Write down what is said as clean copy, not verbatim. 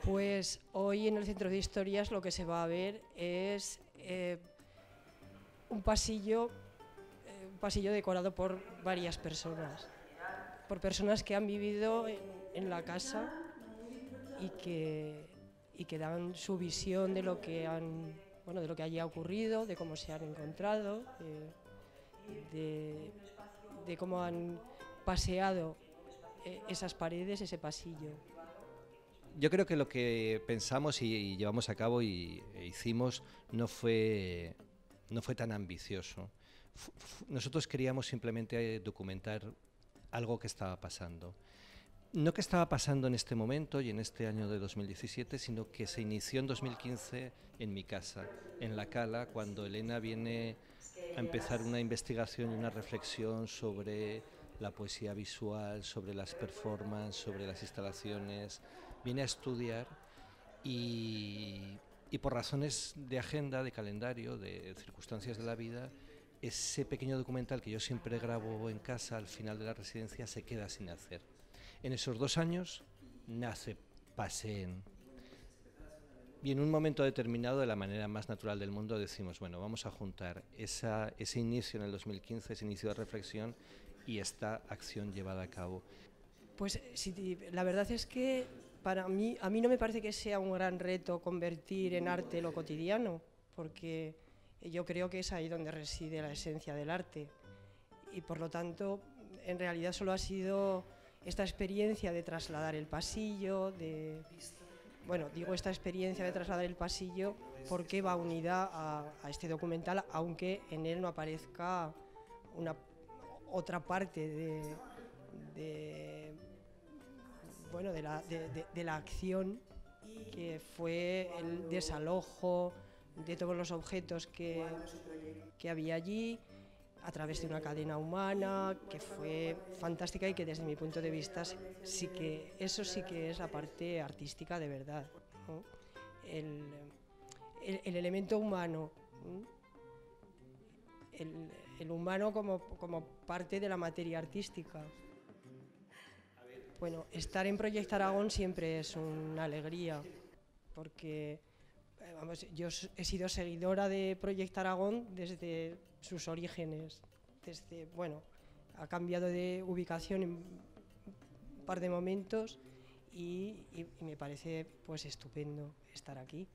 Pues hoy en el Centro de Historias lo que se va a ver es un pasillo decorado por varias personas, por personas que han vivido en la casa y que dan su visión de lo que de lo que haya ocurrido, de cómo se han encontrado, de, de cómo han paseado esas paredes, ese pasillo. Yo creo que lo que pensamos y llevamos a cabo e hicimos no fue tan ambicioso. Nosotros queríamos simplemente documentar algo que estaba pasando. No que estaba pasando en este momento y en este año de 2017, sino que se inició en 2015 en mi casa, en La Cala, cuando Elena viene a empezar una investigación y una reflexión sobre la poesía visual, sobre las performances, sobre las instalaciones. Viene a estudiar y por razones de agenda, de calendario, de circunstancias de la vida, ese pequeño documental que yo siempre grabo en casa al final de la residencia se queda sin hacer. En esos 2 años nace Paseen. Y en un momento determinado, de la manera más natural del mundo, decimos, bueno, vamos a juntar ese inicio en el 2015, ese inicio de reflexión y esta acción llevada a cabo. Pues sí, la verdad es que a mí no me parece que sea un gran reto convertir en arte lo cotidiano, porque yo creo que es ahí donde reside la esencia del arte. Y por lo tanto, en realidad solo ha sido esta experiencia de trasladar el pasillo, digo esta experiencia de trasladar el pasillo porque va unida a este documental, aunque en él no aparezca una otra parte de, de la acción, que fue el desalojo de todos los objetos que había allí a través de una cadena humana, que fue fantástica y que desde mi punto de vista eso sí que es la parte artística de verdad, ¿no? El elemento humano, ¿no? El humano como parte de la materia artística. Bueno, estar en Proyecto Aragón siempre es una alegría, porque yo he sido seguidora de Proyecto Aragón desde sus orígenes. Ha cambiado de ubicación en un par de momentos y me parece pues estupendo estar aquí.